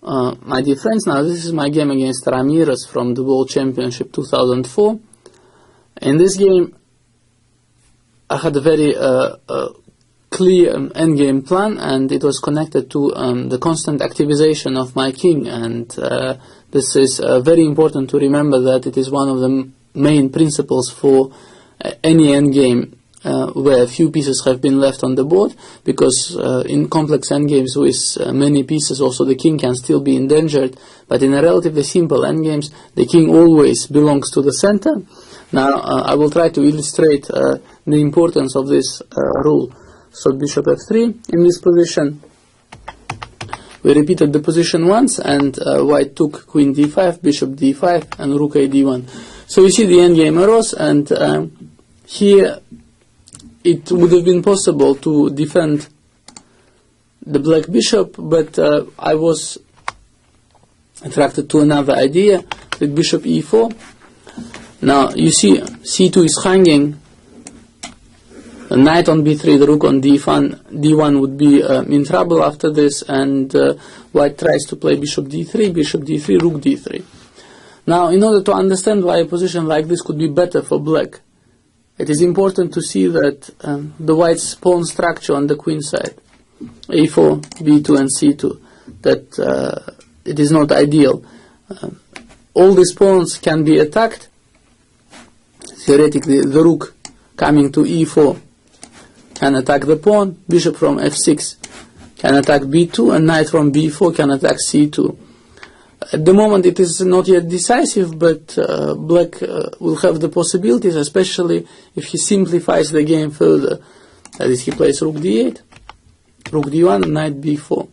my dear friends, now this is my game against Ramirez from the World Championship 2004. In this game, I had a very clear endgame plan, and it was connected to the constant activization of my king, and this is very important to remember that it is one of the main principles for any endgame where few pieces have been left on the board, because in complex endgames with many pieces also the king can still be endangered, but in a relatively simple endgames the king always belongs to the center. Now I will try to illustrate the importance of this rule. So bishop f3 in this position. We repeated the position once, and white took queen d5, bishop d5, and rook a d1. So you see the endgame arose, and here it would have been possible to defend the black bishop, but I was attracted to another idea with bishop e4. Now you see c2 is hanging, the knight on b3, the rook on d1 would be in trouble after this, and white tries to play bishop d3, rook d3. Now, in order to understand why a position like this could be better for black, it is important to see that the white's pawn structure on the queen side, a4, b2 and c2, that it is not ideal. All these pawns can be attacked. Theoretically, the rook coming to e4 can attack the pawn, bishop from f6 can attack b2, and knight from b4 can attack c2. At the moment it is not yet decisive, but black will have the possibilities, especially if he simplifies the game further. That is, he plays rook d8, rook d1, and knight b4.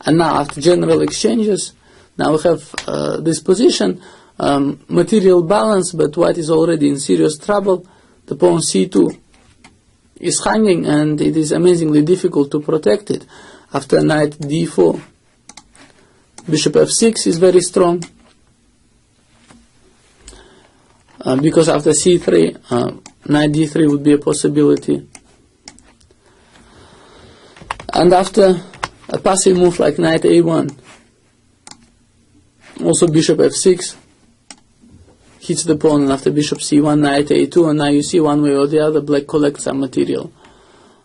And now after general exchanges, now we have this position, material balance, but white is already in serious trouble. The pawn c2 is hanging, and it is amazingly difficult to protect it. After knight d4, bishop f6 is very strong, because after c3, knight d3 would be a possibility. And after a passive move like knight a1, also bishop f6 hits the pawn, and after bishop c1, knight a2, and now you see one way or the other black collects some material.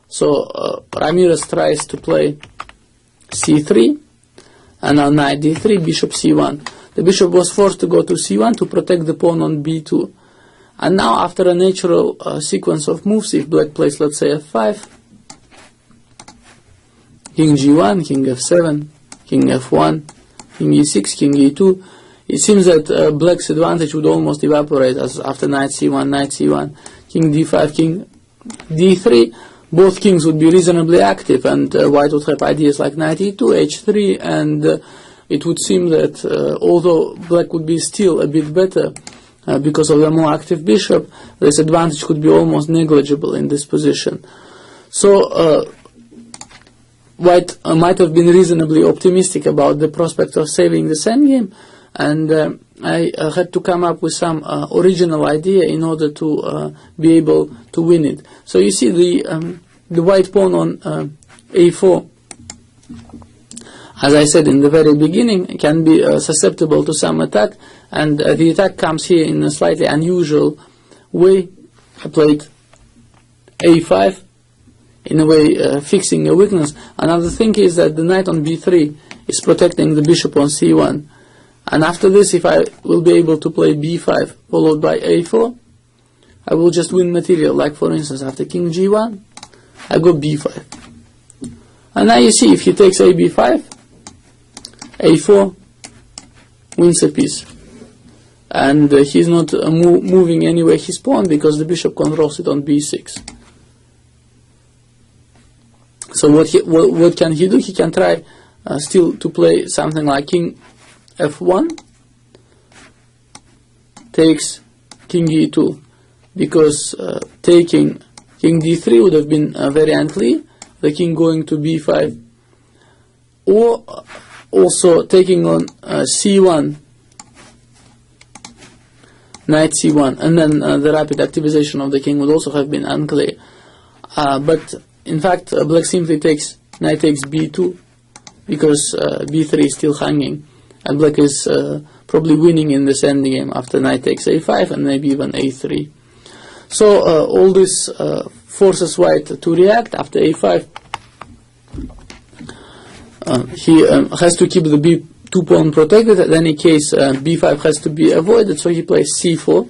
So Ramirez tries to play c3, and now knight d3, bishop c1. The bishop was forced to go to c1 to protect the pawn on b2. And now after a natural sequence of moves, if black plays, let's say, f5, king g1, king f7, king f1, king e6, king e2, it seems that black's advantage would almost evaporate, as after knight c1, king d5, king d3, both kings would be reasonably active, and white would have ideas like knight e2, h3, and it would seem that although black would be still a bit better because of the more active bishop, this advantage could be almost negligible in this position. So white might have been reasonably optimistic about the prospect of saving this endgame, and I had to come up with some original idea in order to be able to win it. So you see the white pawn on a4, as I said in the very beginning, can be susceptible to some attack, and the attack comes here in a slightly unusual way. I played a5, in a way fixing a weakness. Another thing is that the knight on b3 is protecting the bishop on c1. And after this, if I will be able to play b5 followed by a4, I will just win material. Like for instance, after king g1, I go b5. And now you see, if he takes a b5, a4 wins a piece. And he's not moving anywhere his pawn, because the bishop controls it on b6. So what can he do? He can try still to play something like king f1 takes king e2, because taking king d3 would have been very unclear, the king going to b5, or also taking on c1, knight c1, and then the rapid activization of the king would also have been unclear. But in fact, black simply takes knight takes b2, because b3 is still hanging, and black is probably winning in this endgame after knight takes a5 and maybe even a3. So all this forces white to react. After a5. He has to keep the b2 pawn protected. In any case, b5 has to be avoided, so he plays c4.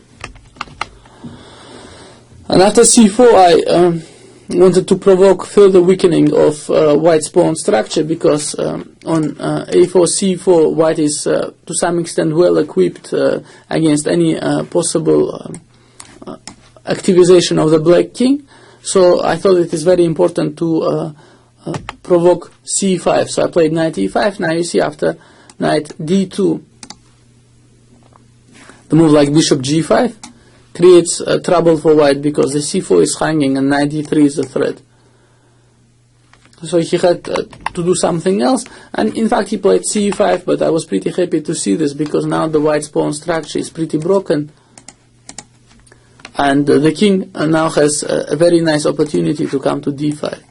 And after c4, I wanted to provoke further weakening of white's pawn structure, because on a4, c4, white is to some extent well equipped against any possible activization of the black king. So I thought it is very important to provoke c5. So I played knight e5. Now you see after knight d2, the move like bishop g5 creates trouble for white, because the c4 is hanging and knight d3 is a threat. So he had to do something else, and in fact he played c5, but I was pretty happy to see this, because now the white's pawn structure is pretty broken, and the king now has a very nice opportunity to come to d5,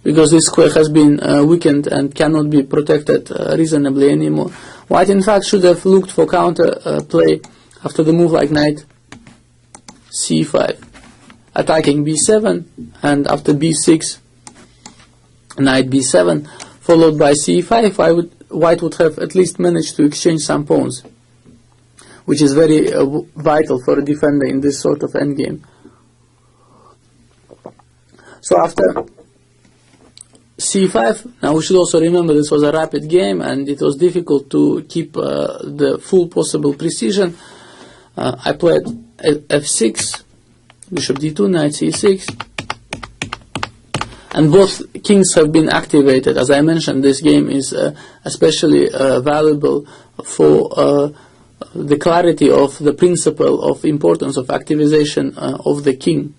because this square has been weakened and cannot be protected reasonably anymore. White in fact should have looked for counter play after the move like knight c5, attacking b7, and after b6, knight b7, followed by c5. White would have at least managed to exchange some pawns, which is very vital for a defender in this sort of endgame. So after c5, now we should also remember this was a rapid game and it was difficult to keep the full possible precision. I played f6, bishop d2, knight c6, and both kings have been activated. As I mentioned, this game is especially valuable for the clarity of the principle of importance of activization of the king.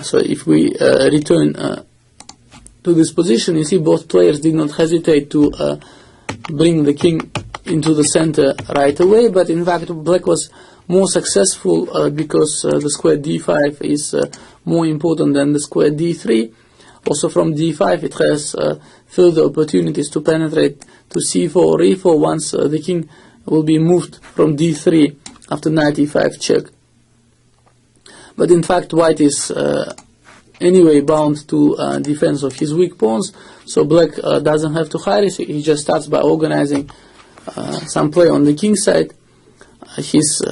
So if we return to this position, you see both players did not hesitate to bring the king into the center right away, but in fact black was more successful because the square d5 is more important than the square d3. Also from d5 it has further opportunities to penetrate to c4 or e4 once the king will be moved from d3 after knight e5 check. But in fact white is anyway bound to defense of his weak pawns, so black doesn't have to hide it. He just starts by organizing some play on the king side. His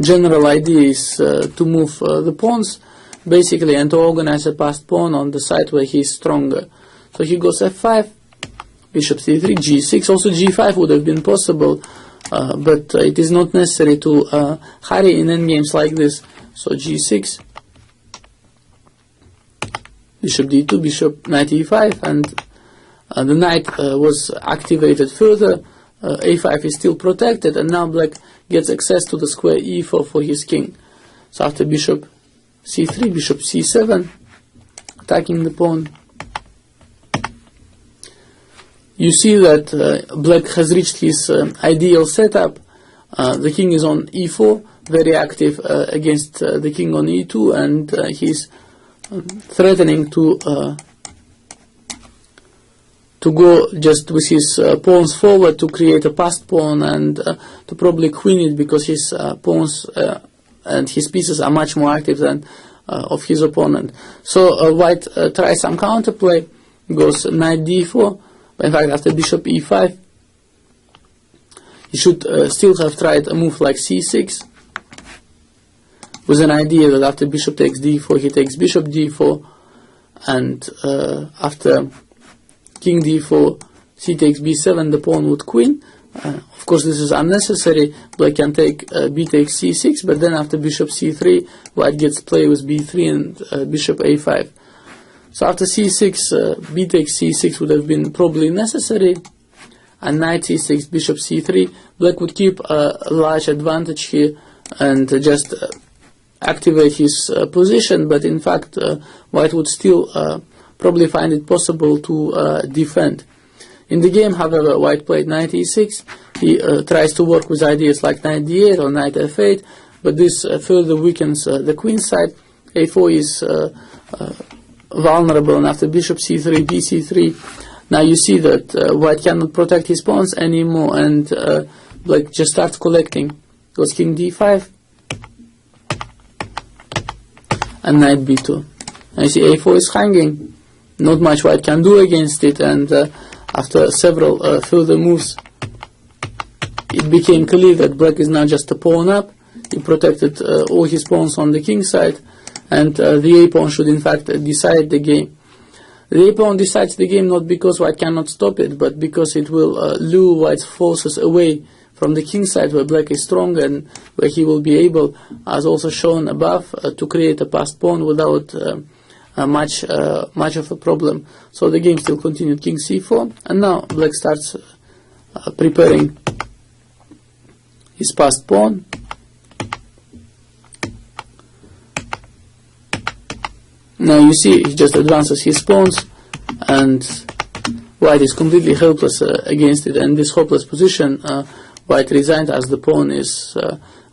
general idea is to move the pawns basically and to organize a passed pawn on the side where he is stronger. So he goes f5, bishop c3, g6. Also g5 would have been possible, but it is not necessary to hurry in endgames like this. So g6, bishop d2, bishop knight e5, and the knight was activated further. a5 is still protected, and now black gets access to the square e4 for his king. So after bishop c3, bishop c7, attacking the pawn, you see that black has reached his ideal setup. The king is on e4, very active against the king on e2, and he's threatening to go just with his pawns forward to create a passed pawn and to probably queen it, because his pawns and his pieces are much more active than of his opponent. So white tries some counterplay, goes knight d4, but in fact after bishop e5 he should still have tried a move like c6, with an idea that after bishop takes d4 he takes bishop d4, and after king d4, c takes b7, the pawn would queen. Of course this is unnecessary. Black can take b takes c6, but then after bishop c3 white gets play with b3 and bishop a5. So after c6, b takes c6 would have been probably necessary, and knight c6, bishop c3. Black would keep a large advantage here and just activate his position, but in fact white would still probably find it possible to defend. In the game, however, white played knight e6. He tries to work with ideas like knight d8 or knight f8, but this further weakens the queen side. a4 is vulnerable, and after bishop c3, bc3, now you see that white cannot protect his pawns anymore, and black just starts collecting. Goes king d5, and knight b2. Now you see a4 is hanging. Not much white can do against it, and after several further moves, it became clear that black is now just a pawn up. He protected all his pawns on the king side, and the a-pawn should in fact decide the game. The a-pawn decides the game not because white cannot stop it, but because it will lure white's forces away from the king side, where black is strong and where he will be able, as also shown above, to create a passed pawn without much of a problem. So the game still continued, king c4, and now black starts preparing his passed pawn. Now you see he just advances his pawns, and white is completely helpless against it, and this hopeless position white resigned as the pawn is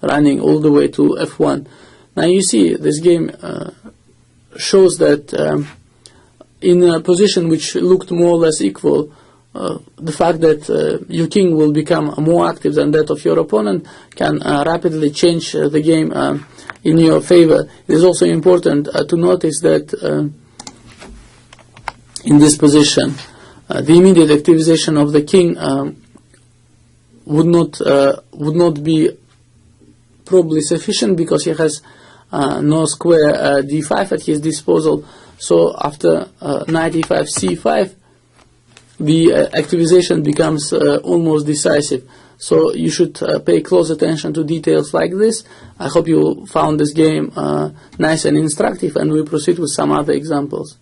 running all the way to f1. Now you see this game shows that in a position which looked more or less equal, the fact that your king will become more active than that of your opponent can rapidly change the game in your favor. It is also important to notice that in this position, the immediate activization of the king would not be probably sufficient, because he has no square d5 at his disposal. So after knight e5, c5, the activization becomes almost decisive. So you should pay close attention to details like this. I hope you found this game nice and instructive, and we'll proceed with some other examples.